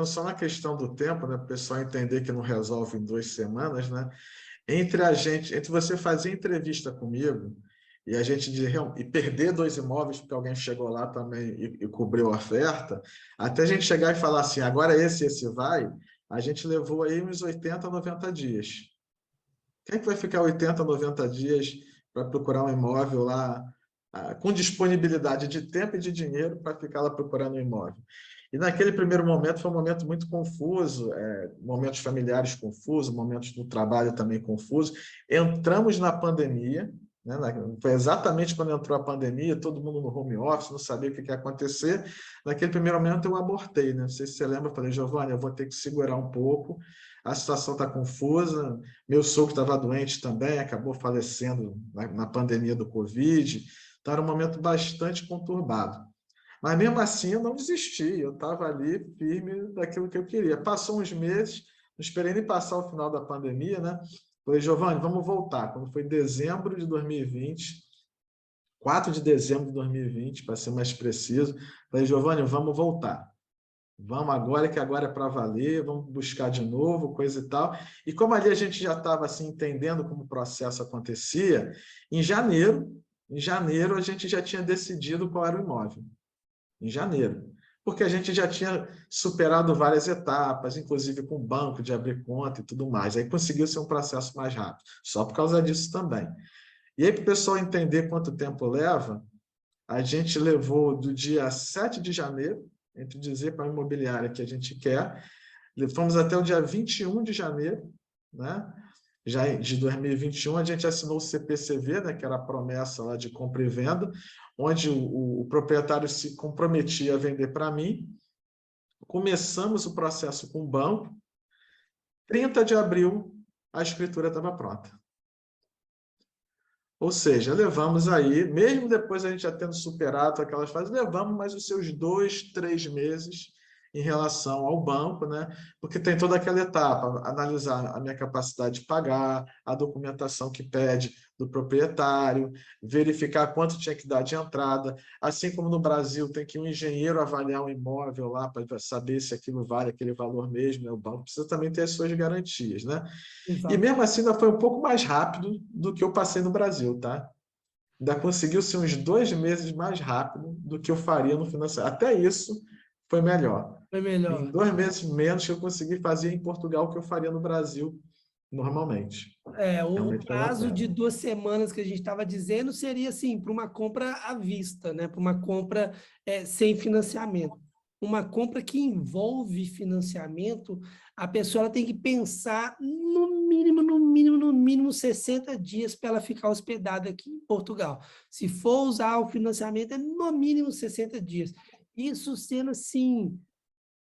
voltando só na questão do tempo, né, para o pessoal entender que não resolve em 2 semanas, né? Entre você fazer entrevista comigo e a gente e perder 2 imóveis porque alguém chegou lá também e cobriu a oferta, até a gente chegar e falar assim, agora esse vai, a gente levou aí uns 80, 90 dias. Quem é que vai ficar 80, 90 dias para procurar um imóvel lá, com disponibilidade de tempo e de dinheiro para ficar lá procurando um imóvel? E naquele primeiro momento foi um momento muito confuso, momentos familiares confusos, momentos do trabalho também confusos. Entramos na pandemia, né? Foi exatamente quando entrou a pandemia, todo mundo no home office, não sabia o que ia acontecer. Naquele primeiro momento eu abortei, né? Não sei se você lembra, eu falei, Giovanni, eu vou ter que segurar um pouco, a situação está confusa, meu sogro estava doente também, acabou falecendo na pandemia do Covid, então era um momento bastante conturbado. Mas mesmo assim eu não desisti, eu estava ali firme daquilo que eu queria. Passou uns meses, não esperei nem passar o final da pandemia, né? Falei, Giovanni, vamos voltar. Quando foi dezembro de 2020, 4 de dezembro de 2020, para ser mais preciso, falei, Giovanni, vamos voltar. Vamos agora, que agora é para valer, vamos buscar de novo, coisa e tal. E como ali a gente já estava assim, entendendo como o processo acontecia, em janeiro a gente já tinha decidido qual era o imóvel. Em janeiro. Porque a gente já tinha superado várias etapas, inclusive com o banco, de abrir conta e tudo mais. Aí conseguiu ser um processo mais rápido, só por causa disso também. E aí, para o pessoal entender quanto tempo leva, a gente levou do dia 7 de janeiro, entre dizer para a imobiliária que a gente quer, fomos até o dia 21 de janeiro, né? Já de 2021, a gente assinou o CPCV, né, que era a promessa lá de compra e venda, onde o proprietário se comprometia a vender para mim. Começamos o processo com o banco. 30 de abril, a escritura estava pronta. Ou seja, levamos aí, mesmo depois a gente já tendo superado aquelas fases, levamos mais os seus 2, 3 meses em relação ao banco, né? Porque tem toda aquela etapa, analisar a minha capacidade de pagar, a documentação que pede do proprietário, verificar quanto tinha que dar de entrada, assim como no Brasil tem que um engenheiro avaliar um imóvel lá para saber se aquilo vale aquele valor mesmo, né? O banco precisa também ter as suas garantias, né? E Exato. mesmo assim ainda foi um pouco mais rápido do que eu passei no Brasil, tá? Ainda conseguiu ser uns 2 meses mais rápido do que eu faria no financeiro. Até isso foi melhor. Foi Em melhor. 2 meses menos que eu consegui fazer em Portugal o que eu faria no Brasil normalmente. O Realmente valeu a prazo de pena. 2 semanas que a gente estava dizendo seria assim, para uma compra à vista, né? Para uma compra sem financiamento. Uma compra que envolve financiamento, a pessoa ela tem que pensar no mínimo 60 dias para ela ficar hospedada aqui em Portugal. Se for usar o financiamento, é no mínimo 60 dias. Isso sendo assim,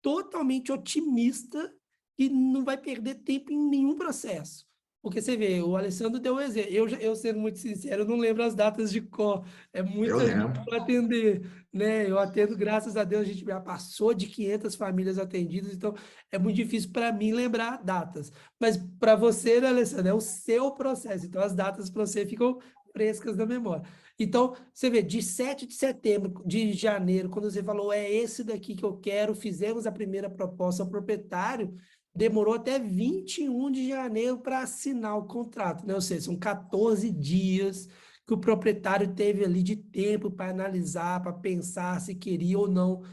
totalmente otimista e não vai perder tempo em nenhum processo. Porque você vê, o Alessandro deu um exemplo. Eu sendo muito sincero, eu não lembro as datas de cor. É Eu muita gente lembro. para atender, né? Eu atendo, graças a Deus, a gente já passou de 500 famílias atendidas, então é muito difícil para mim lembrar datas. Mas para você, né, Alessandro, é o seu processo. Então as datas para você ficam frescas na memória. Então, você vê, de 7 de setembro, de janeiro, quando você falou, é esse daqui que eu quero, fizemos a primeira proposta ao proprietário, demorou até 21 de janeiro para assinar o contrato, né? Ou seja, são 14 dias que o proprietário teve ali de tempo para analisar, para pensar se queria ou não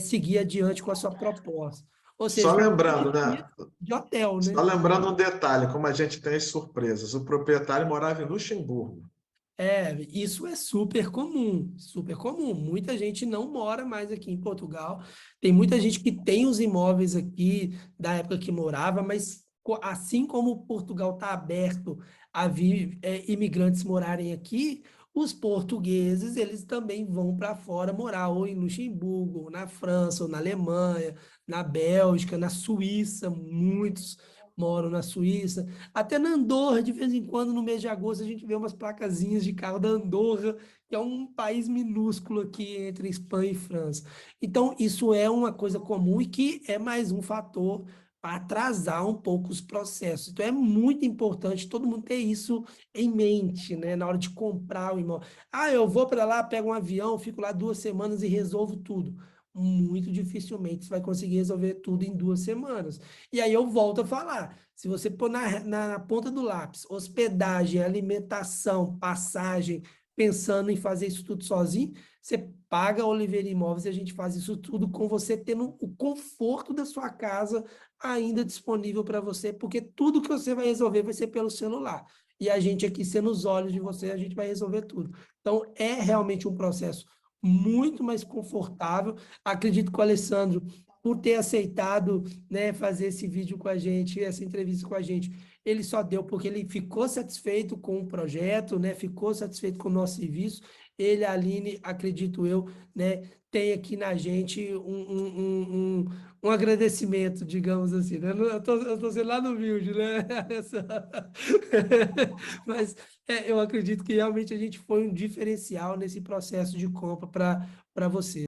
seguir adiante com a sua proposta. Ou Só seja, 14 lembrando, dias né? de hotel, Só né? lembrando um detalhe, como a gente tem as surpresas. O proprietário morava em Luxemburgo. Isso é super comum, super comum. Muita gente não mora mais aqui em Portugal. Tem muita gente que tem os imóveis aqui da época que morava, mas assim como Portugal está aberto a vir imigrantes morarem aqui, os portugueses eles também vão para fora morar, ou em Luxemburgo, ou na França, ou na Alemanha, na Bélgica, na Suíça, muitos moram na Suíça. Até na Andorra, de vez em quando, no mês de agosto, a gente vê umas placazinhas de carro da Andorra, que é um país minúsculo aqui entre Espanha e França. Então, isso é uma coisa comum e que é mais um fator para atrasar um pouco os processos. Então, é muito importante todo mundo ter isso em mente, né? Na hora de comprar o imóvel. Ah, eu vou para lá, pego um avião, fico lá 2 semanas e resolvo tudo. muito dificilmente você vai conseguir resolver tudo em 2 semanas. E aí eu volto a falar, se você pôr na ponta do lápis, hospedagem, alimentação, passagem, pensando em fazer isso tudo sozinho, você paga a Oliveira Imóveis e a gente faz isso tudo com você tendo o conforto da sua casa ainda disponível para você, porque tudo que você vai resolver vai ser pelo celular. E a gente aqui, sendo os olhos de você, a gente vai resolver tudo. Então, é realmente um processo muito mais confortável. Acredito que o Alessandro, por ter aceitado, né, fazer esse vídeo com a gente, essa entrevista com a gente, ele só deu porque ele ficou satisfeito com o projeto, né, ficou satisfeito com o nosso serviço. Ele, a Aline, acredito eu, né, tem aqui na gente um agradecimento, digamos assim, né? Eu tô sendo lá no humilde, né? Mas eu acredito que realmente a gente foi um diferencial nesse processo de compra para você.